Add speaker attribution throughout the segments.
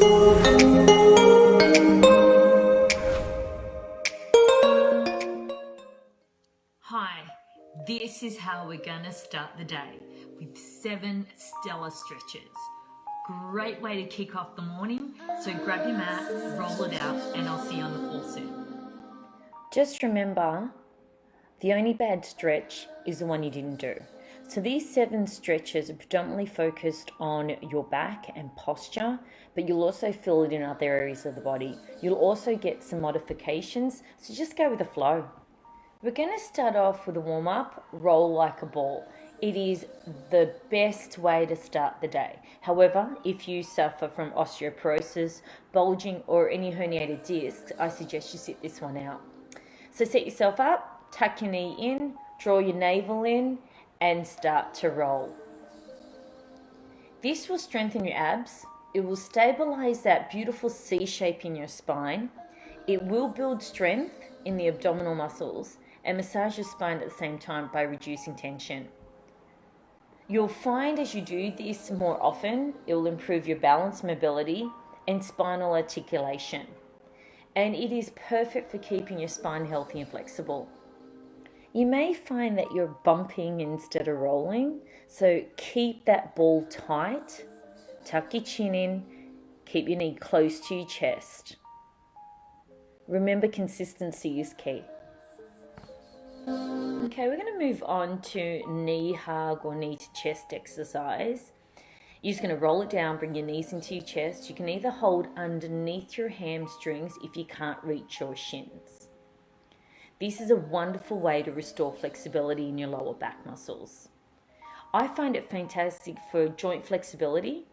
Speaker 1: Hi, this is how we're going to start the day with 7 stellar stretches. Great way to kick off the morning, so grab your mat, roll it out, and I'll see you on the floor soon.
Speaker 2: Just remember, the only bad stretch is the one you didn't do. So these 7 stretches are predominantly focused on your back and posture, but you'll also feel it in other areas of the body. You'll also get some modifications, so just go with the flow. We're going to start off with a warm-up, roll like a ball. It is the best way to start the day. However, if you suffer from osteoporosis, bulging, or any herniated discs, I suggest you sit this one out. So set yourself up, tuck your knee in, draw your navel in, and start to roll. This will strengthen your abs. It will stabilize that beautiful C shape in your spine. It will build strength in the abdominal muscles and massage your spine at the same time by reducing tension. You'll find as you do this more often, it will improve your balance, mobility, and spinal articulation. And it is perfect for keeping your spine healthy and flexible. You may find that you're bumping instead of rolling, so keep that ball tight, tuck your chin in, keep your knee close to your chest. Remember, consistency is key. Okay, we're going to move on to knee hug or knee to chest exercise. You're just going to roll it down, bring your knees into your chest. You can either hold underneath your hamstrings if you can't reach your shins. This is a wonderful way to restore flexibility in your lower back muscles. I find it fantastic for joint flexibility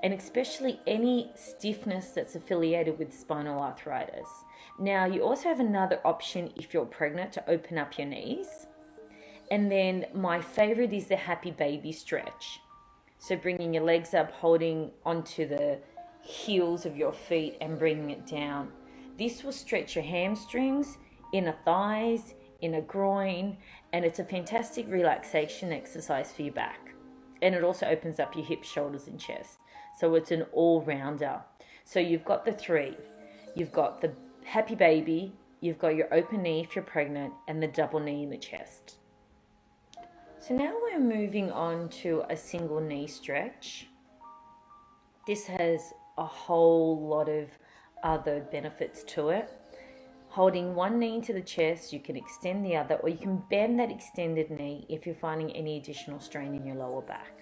Speaker 2: and especially any stiffness that's affiliated with spinal arthritis. Now, you also have another option if you're pregnant to open up your knees. And then my favorite is the happy baby stretch. So bringing your legs up, holding onto the heels of your feet and bringing it down. This will stretch your hamstrings, inner thighs, inner groin, and it's a fantastic relaxation exercise for your back. And it also opens up your hips, shoulders, and chest. So it's an all-rounder. So you've got the 3. You've got the happy baby, you've got your open knee if you're pregnant, and the double knee in the chest. So now we're moving on to a single knee stretch. This has a whole lot of other benefits to it. Holding one knee into the chest, you can extend the other, or you can bend that extended knee if you're finding any additional strain in your lower back.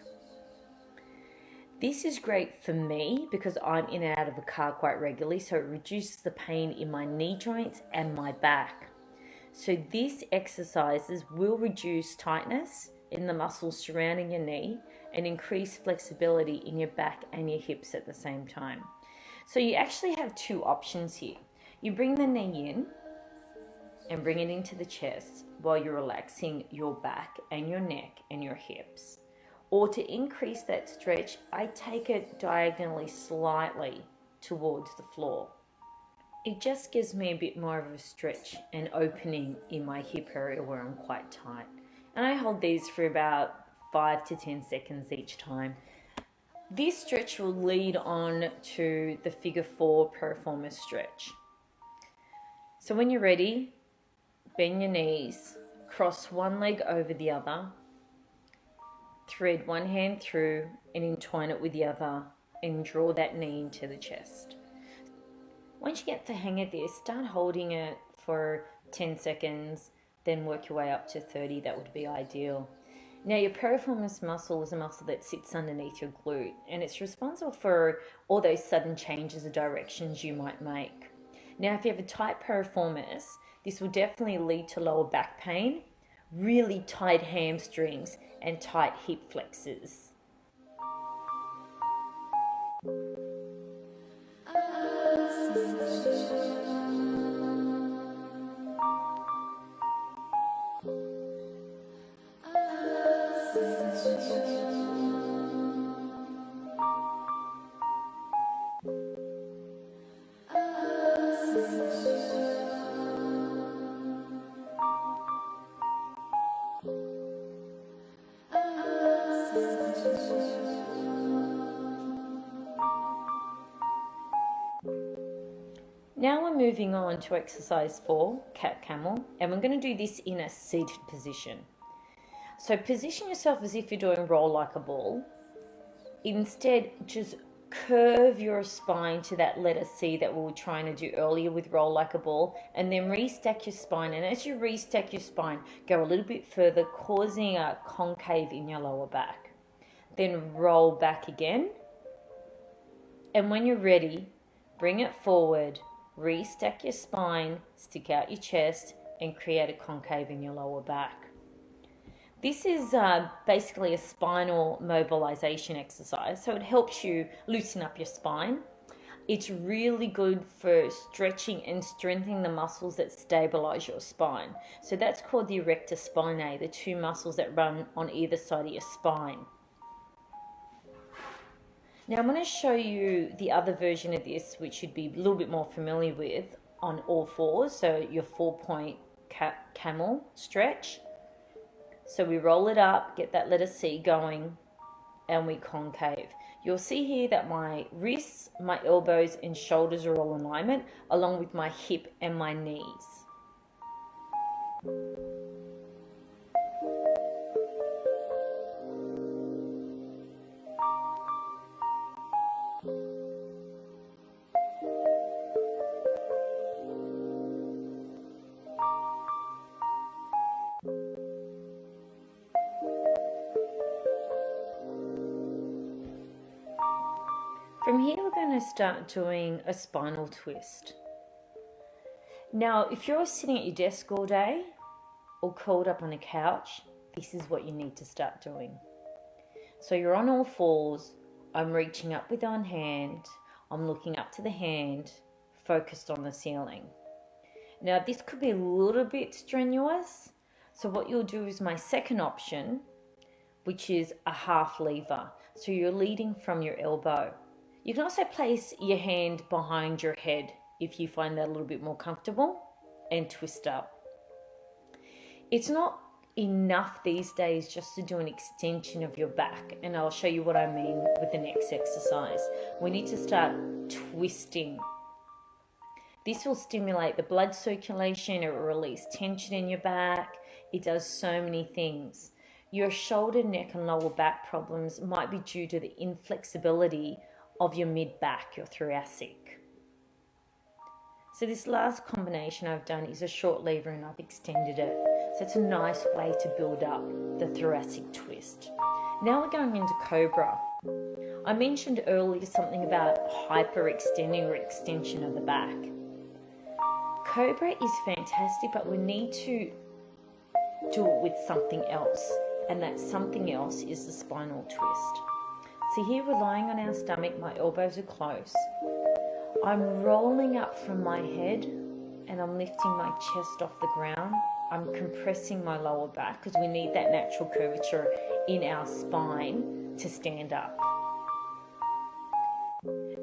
Speaker 2: This is great for me because I'm in and out of a car quite regularly, so it reduces the pain in my knee joints and my back. So these exercises will reduce tightness in the muscles surrounding your knee and increase flexibility in your back and your hips at the same time. So you actually have 2 options here. You bring the knee in and bring it into the chest while you're relaxing your back and your neck and your hips. Or to increase that stretch, I take it diagonally slightly towards the floor. It just gives me a bit more of a stretch and opening in my hip area where I'm quite tight. And I hold these for about 5 to 10 seconds each time. This stretch will lead on to the figure 4 piriformis stretch. So when you're ready, bend your knees, cross one leg over the other, thread one hand through and entwine it with the other and draw that knee into the chest. Once you get the hang of this, start holding it for 10 seconds, then work your way up to 30. That would be ideal. Now, your piriformis muscle is a muscle that sits underneath your glute, and it's responsible for all those sudden changes of directions you might make. Now, if you have a tight piriformis, this will definitely lead to lower back pain, really tight hamstrings, and tight hip flexors. Now we're moving on to exercise 4, cat camel, and we're going to do this in a seated position. So position yourself as if you're doing roll like a ball. Instead, just curve your spine to that letter C that we were trying to do earlier with roll like a ball, and then restack your spine. And as you restack your spine, go a little bit further, causing a concave in your lower back. Then roll back again. And when you're ready, bring it forward, restack your spine, stick out your chest, and create a concave in your lower back. This is basically a spinal mobilization exercise, so it helps you loosen up your spine. It's really good for stretching and strengthening the muscles that stabilize your spine. So that's called the erector spinae, the two muscles that run on either side of your spine. Now I'm going to show you the other version of this, which you'd be a little bit more familiar with, on all fours. So your 4-point camel stretch. So we roll it up, get that letter C going, and we concave. You'll see here that my wrists, my elbows and shoulders are all in alignment, along with my hip and my knees. From here, we're going to start doing a spinal twist. Now, if you're sitting at your desk all day or curled up on a couch, this is what you need to start doing. So you're on all fours. I'm reaching up with one hand. I'm looking up to the hand, focused on the ceiling. Now, this could be a little bit strenuous. So what you'll do is my second option, which is a half lever. So you're leading from your elbow. You can also place your hand behind your head if you find that a little bit more comfortable, and twist up. It's not enough these days just to do an extension of your back, and I'll show you what I mean with the next exercise. We need to start twisting. This will stimulate the blood circulation, it will release tension in your back. It does so many things. Your shoulder, neck and lower back problems might be due to the inflexibility of your mid-back, your thoracic. So this last combination I've done is a short lever and I've extended it. So it's a nice way to build up the thoracic twist. Now we're going into Cobra. I mentioned earlier something about hyperextending or extension of the back. Cobra is fantastic, but we need to do it with something else. And that something else is the spinal twist. So here we're lying on our stomach, my elbows are close. I'm rolling up from my head and I'm lifting my chest off the ground. I'm compressing my lower back because we need that natural curvature in our spine to stand up.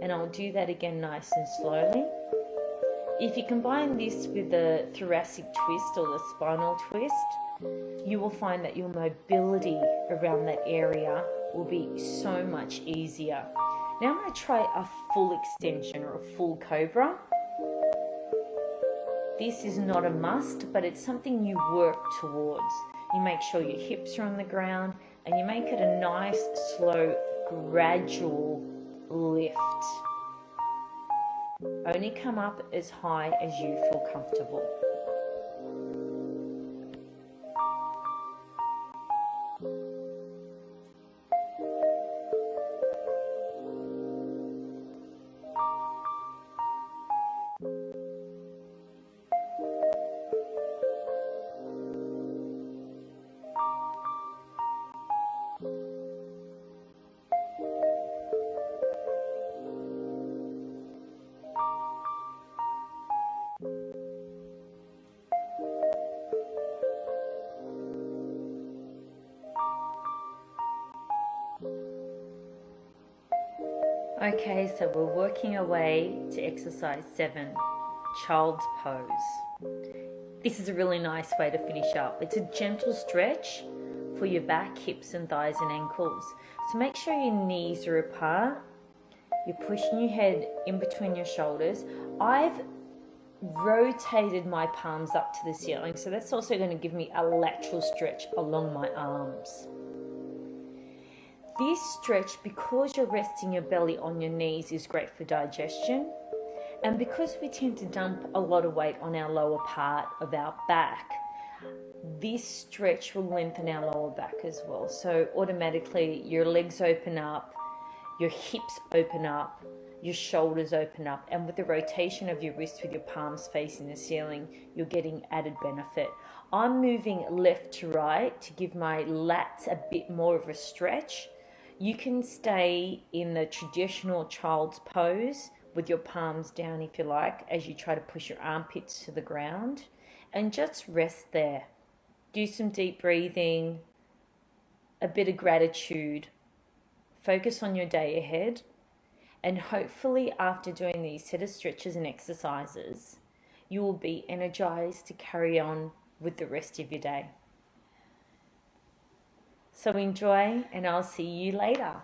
Speaker 2: And I'll do that again nice and slowly. If you combine this with the thoracic twist or the spinal twist, you will find that your mobility around that area will be so much easier. Now I'm going to try a full extension or a full cobra. This is not a must, but it's something you work towards. You make sure your hips are on the ground and you make it a nice, slow, gradual lift. Only come up as high as you feel comfortable. Okay, so we're working our way to exercise 7, child's pose. This is a really nice way to finish up. It's a gentle stretch for your back, hips and thighs and ankles. So make sure your knees are apart. You're pushing your head in between your shoulders. I've rotated my palms up to the ceiling. So that's also going to give me a lateral stretch along my arms. This stretch, because you're resting your belly on your knees, is great for digestion. And because we tend to dump a lot of weight on our lower part of our back, this stretch will lengthen our lower back as well. So automatically your legs open up, your hips open up, your shoulders open up, and with the rotation of your wrist with your palms facing the ceiling, you're getting added benefit. I'm moving left to right to give my lats a bit more of a stretch. You can stay in the traditional child's pose with your palms down if you like, as you try to push your armpits to the ground, and just rest there. Do some deep breathing, a bit of gratitude, focus on your day ahead, and hopefully after doing these set of stretches and exercises, you will be energized to carry on with the rest of your day. So enjoy, and I'll see you later.